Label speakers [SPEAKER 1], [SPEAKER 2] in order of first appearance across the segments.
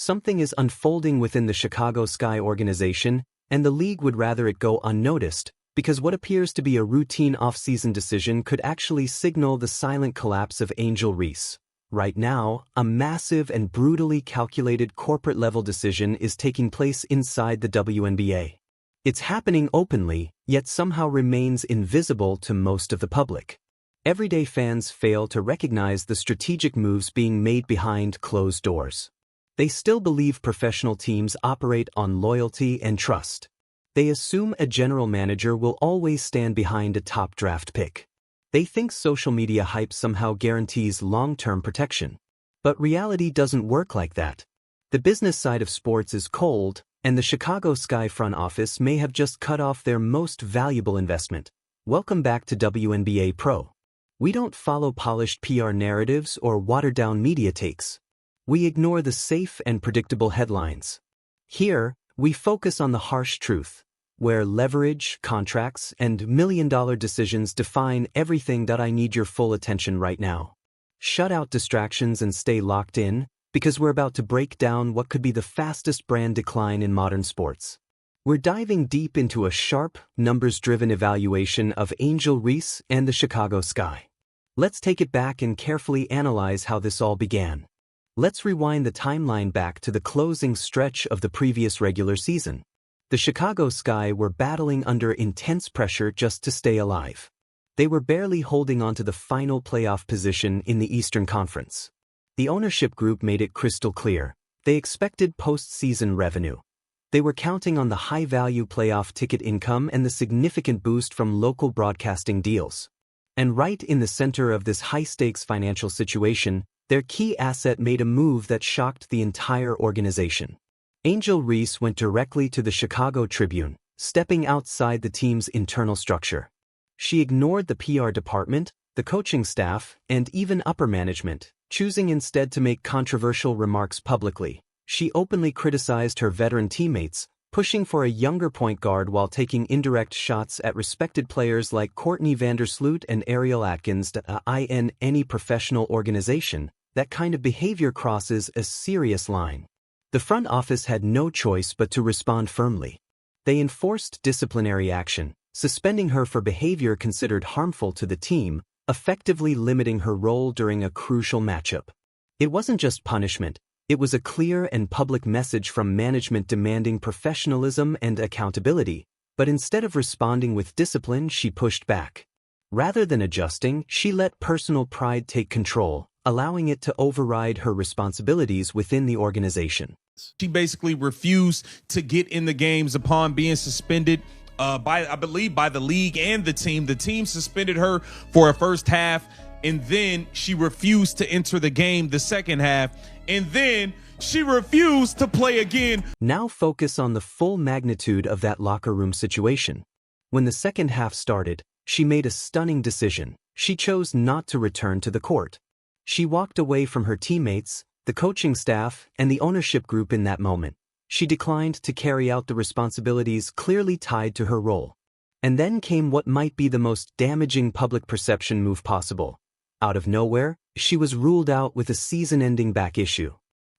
[SPEAKER 1] Something is unfolding within the Chicago Sky organization, and the league would rather it go unnoticed, because what appears to be a routine off-season decision could actually signal the silent collapse of Angel Reese. Right now, a massive and brutally calculated corporate-level decision is taking place inside the WNBA. It's happening openly, yet somehow remains invisible to most of the public. Everyday fans fail to recognize the strategic moves being made behind closed doors. They still believe professional teams operate on loyalty and trust. They assume a general manager will always stand behind a top draft pick. They think social media hype somehow guarantees long-term protection. But reality doesn't work like that. The business side of sports is cold, and the Chicago Sky front office may have just cut off their most valuable investment. Welcome back to WNBA Pro. We don't follow polished PR narratives or watered-down media takes. We ignore the safe and predictable headlines. Here, we focus on the harsh truth, where leverage, contracts, and million-dollar decisions define everything. I need your full attention right now. Shut out distractions and stay locked in, because we're about to break down what could be the fastest brand decline in modern sports. We're diving deep into a sharp, numbers-driven evaluation of Angel Reese and the Chicago Sky. Let's take it back and carefully analyze how this all began. Let's rewind the timeline back to the closing stretch of the previous regular season. The Chicago Sky were battling under intense pressure just to stay alive. They were barely holding on to the final playoff position in the Eastern Conference. The ownership group made it crystal clear. They expected postseason revenue. They were counting on the high-value playoff ticket income and the significant boost from local broadcasting deals. And right in the center of this high-stakes financial situation, their key asset made a move that shocked the entire organization. Angel Reese went directly to the Chicago Tribune, stepping outside the team's internal structure. She ignored the PR department, the coaching staff, and even upper management, choosing instead to make controversial remarks publicly. She openly criticized her veteran teammates, pushing for a younger point guard while taking indirect shots at respected players like Courtney Vandersloot and Ariel Atkins. In any professional organization, that kind of behavior crosses a serious line. The front office had no choice but to respond firmly. They enforced disciplinary action, suspending her for behavior considered harmful to the team, effectively limiting her role during a crucial matchup. It wasn't just punishment, it was a clear and public message from management demanding professionalism and accountability, but instead of responding with discipline, she pushed back. Rather than adjusting, she let personal pride take control, allowing it to override her responsibilities within the organization.
[SPEAKER 2] She basically refused to get in the games upon being suspended I believe by the league and the team. The team suspended her for a first half, and then she refused to enter the game the second half, and then she refused to play again.
[SPEAKER 1] Now focus on the full magnitude of that locker room situation. When the second half started, she made a stunning decision. She chose not to return to the court. She walked away from her teammates, the coaching staff, and the ownership group in that moment. She declined to carry out the responsibilities clearly tied to her role. And then came what might be the most damaging public perception move possible. Out of nowhere, she was ruled out with a season-ending back issue.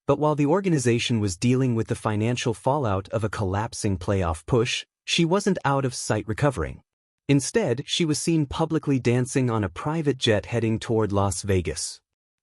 [SPEAKER 1] But while the organization was dealing with the financial fallout of a collapsing playoff push, she wasn't out of sight recovering. Instead, she was seen publicly dancing on a private jet heading toward Las Vegas.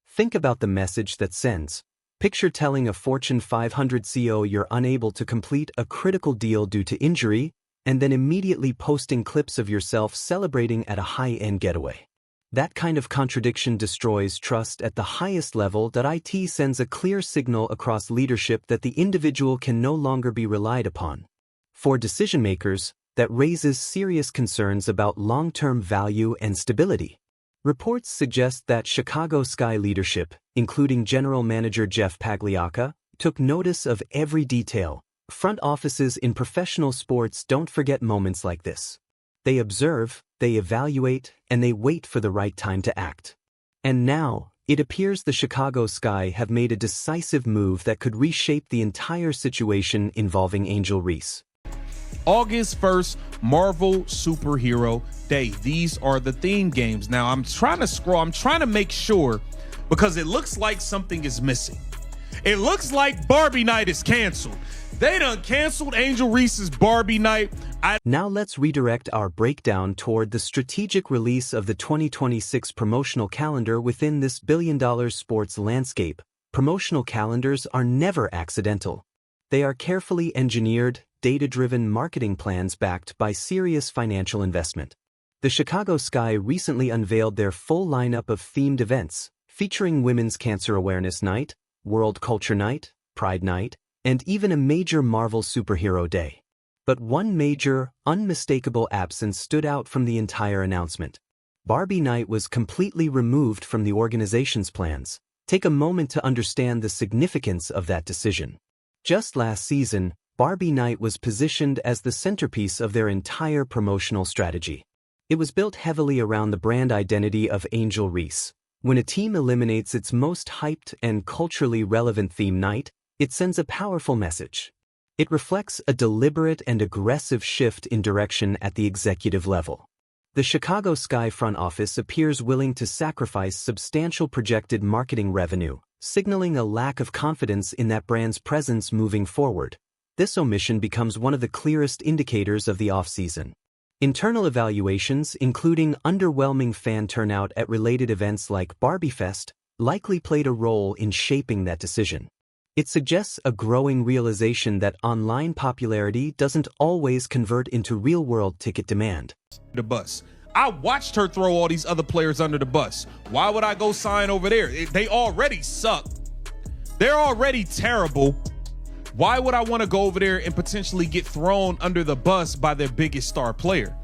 [SPEAKER 1] Think about the message that sends. Picture telling a Fortune 500 CEO you're unable to complete a critical deal due to injury, and then immediately posting clips of yourself celebrating at a high-end getaway. That kind of contradiction destroys trust at the highest level. It sends a clear signal across leadership that the individual can no longer be relied upon. For decision-makers, that raises serious concerns about long-term value and stability. Reports suggest that Chicago Sky leadership, including General Manager Jeff Pagliacca, took notice of every detail. Front offices in professional sports don't forget moments like this. They observe, they evaluate, and they wait for the right time to act. And now, it appears the Chicago Sky have made a decisive move that could reshape the entire situation involving Angel Reese.
[SPEAKER 2] August 1st, Marvel Superhero Day. These are the theme games. Now, I'm trying to scroll. I'm trying to make sure, because it looks like something is missing. It looks like Barbie night is canceled. They done canceled Angel Reese's Barbie night.
[SPEAKER 1] Now let's redirect our breakdown toward the strategic release of the 2026 promotional calendar within this billion-dollar sports landscape. Promotional calendars are never accidental. They are carefully engineered, data-driven marketing plans backed by serious financial investment. The Chicago Sky recently unveiled their full lineup of themed events, featuring Women's Cancer Awareness Night, World Culture Night, Pride Night, and even a major Marvel Superhero Day. But one major, unmistakable absence stood out from the entire announcement. Barbie Night was completely removed from the organization's plans. Take a moment to understand the significance of that decision. Just last season, Barbie Night was positioned as the centerpiece of their entire promotional strategy. It was built heavily around the brand identity of Angel Reese. When a team eliminates its most hyped and culturally relevant theme night, it sends a powerful message. It reflects a deliberate and aggressive shift in direction at the executive level. The Chicago Sky front office appears willing to sacrifice substantial projected marketing revenue, signaling a lack of confidence in that brand's presence moving forward. This omission becomes one of the clearest indicators of the off-season. Internal evaluations, including underwhelming fan turnout at related events like Barbie Fest, likely played a role in shaping that decision. It suggests a growing realization that online popularity doesn't always convert into real-world ticket demand.
[SPEAKER 2] The bus. I watched her throw all these other players under the bus. Why would I go sign over there? They already suck. They're already terrible. Why would I want to go over there and potentially get thrown under the bus by their biggest star player?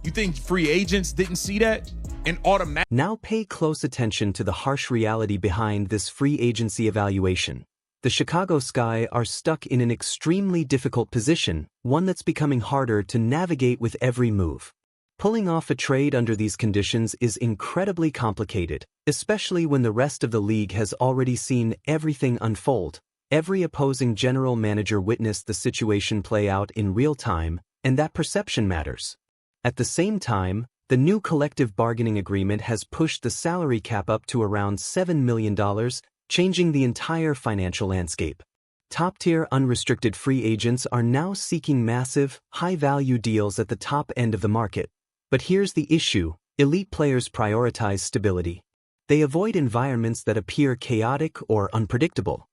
[SPEAKER 2] You think free agents didn't see that? And automatic.
[SPEAKER 1] Now pay close attention to the harsh reality behind this free agency evaluation. The Chicago Sky are stuck in an extremely difficult position, one that's becoming harder to navigate with every move. Pulling off a trade under these conditions is incredibly complicated, especially when the rest of the league has already seen everything unfold. Every opposing general manager witnessed the situation play out in real time, and that perception matters. At the same time, the new collective bargaining agreement has pushed the salary cap up to around $7 million, changing the entire financial landscape. Top-tier unrestricted free agents are now seeking massive, high-value deals at the top end of the market. But here's the issue: elite players prioritize stability. They avoid environments that appear chaotic or unpredictable.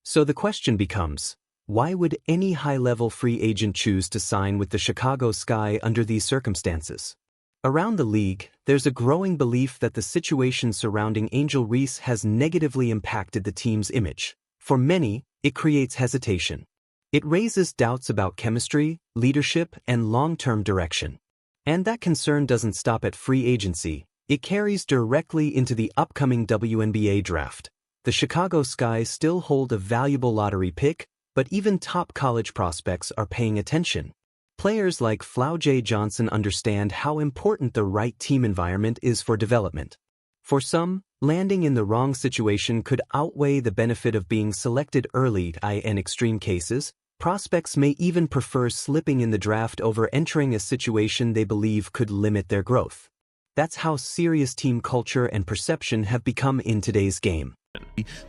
[SPEAKER 1] So the question becomes, why would any high-level free agent choose to sign with the Chicago Sky under these circumstances? Around the league, there's a growing belief that the situation surrounding Angel Reese has negatively impacted the team's image. For many, it creates hesitation. It raises doubts about chemistry, leadership, and long-term direction. And that concern doesn't stop at free agency. It carries directly into the upcoming WNBA draft. The Chicago Sky still hold a valuable lottery pick, but even top college prospects are paying attention. Players like Flau'jae Johnson understand how important the right team environment is for development. For some, landing in the wrong situation could outweigh the benefit of being selected early. In extreme cases, prospects may even prefer slipping in the draft over entering a situation they believe could limit their growth. That's how serious team culture and perception have become in today's game.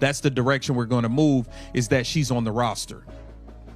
[SPEAKER 2] That's the direction we're going to move, is that she's on the roster.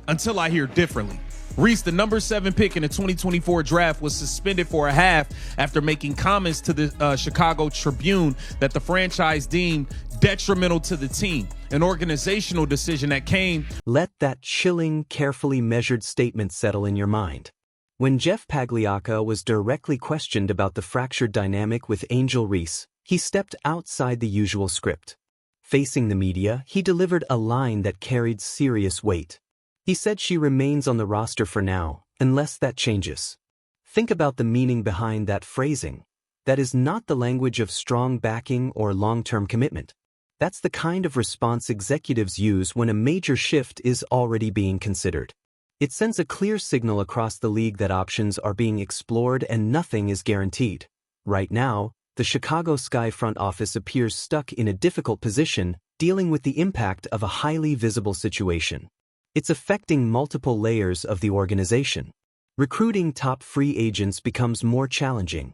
[SPEAKER 2] Until I hear differently. Reese, the number 7 pick in the 2024 draft, was suspended for a half after making comments to the Chicago Tribune that the franchise deemed detrimental to the team, an organizational decision that came.
[SPEAKER 1] Let that chilling, carefully measured statement settle in your mind. When Jeff Pagliacca was directly questioned about the fractured dynamic with Angel Reese, he stepped outside the usual script. Facing the media, he delivered a line that carried serious weight. He said she remains on the roster for now, unless that changes. Think about the meaning behind that phrasing. That is not the language of strong backing or long-term commitment. That's the kind of response executives use when a major shift is already being considered. It sends a clear signal across the league that options are being explored and nothing is guaranteed. Right now, the Chicago Sky front office appears stuck in a difficult position, dealing with the impact of a highly visible situation. It's affecting multiple layers of the organization. Recruiting top free agents becomes more challenging.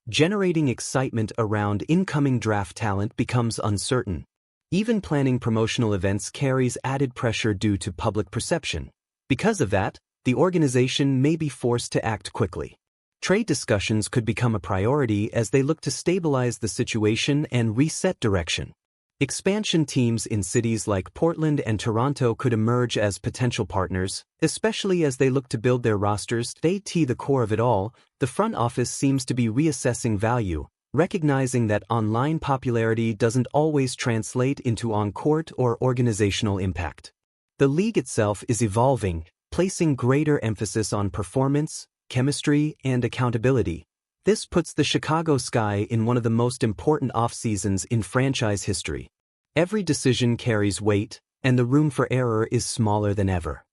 [SPEAKER 1] Generating excitement around incoming draft talent becomes uncertain. Even planning promotional events carries added pressure due to public perception. Because of that, the organization may be forced to act quickly. Trade discussions could become a priority as they look to stabilize the situation and reset direction. Expansion teams in cities like Portland and Toronto could emerge as potential partners, especially as they look to build their rosters. The core of it all, the front office seems to be reassessing value, recognizing that online popularity doesn't always translate into on-court or organizational impact. The league itself is evolving, placing greater emphasis on performance, chemistry, and accountability. This puts the Chicago Sky in one of the most important off-seasons in franchise history. Every decision carries weight, and the room for error is smaller than ever.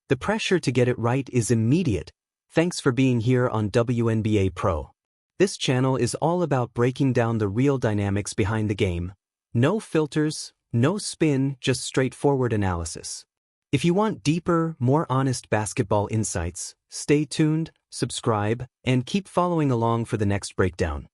[SPEAKER 1] The pressure to get it right is immediate. Thanks for being here on WNBA Pro. This channel is all about breaking down the real dynamics behind the game. No filters, no spin, just straightforward analysis. If you want deeper, more honest basketball insights, stay tuned, subscribe, and keep following along for the next breakdown.